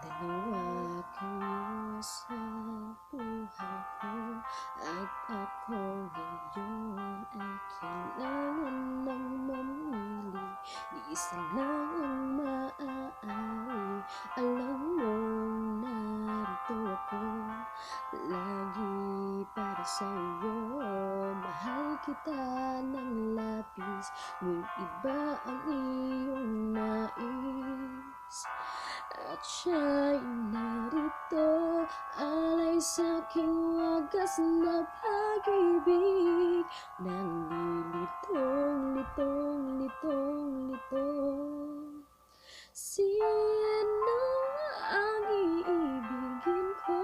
Dalawa kayo sa buhay ko at ako ngayon ay kailangan ng mamili. Isa lang ang maaari. Alam mong narito ako lagi para sa'yo. Mahal kita ng labis, ngunit iba ang iyong nais. At siya'y narito, alay sa'king wagas na pag-ibig. Nang lilitong, litong, litong, litong. Sino ang iibigin ko?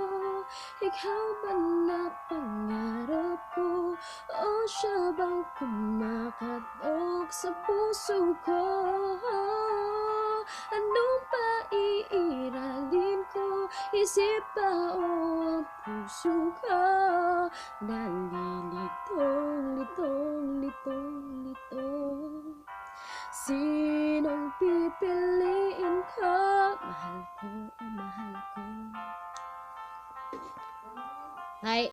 Ikaw ba na pangarap ko? O siya bang kumakatok sa puso ko? Anong paiiralin ko? Isip ba o ang puso ko? Nalilitong, litong, litong, litong. Sinong pipiliin ko? Mahal ko o mahal ko? Hi.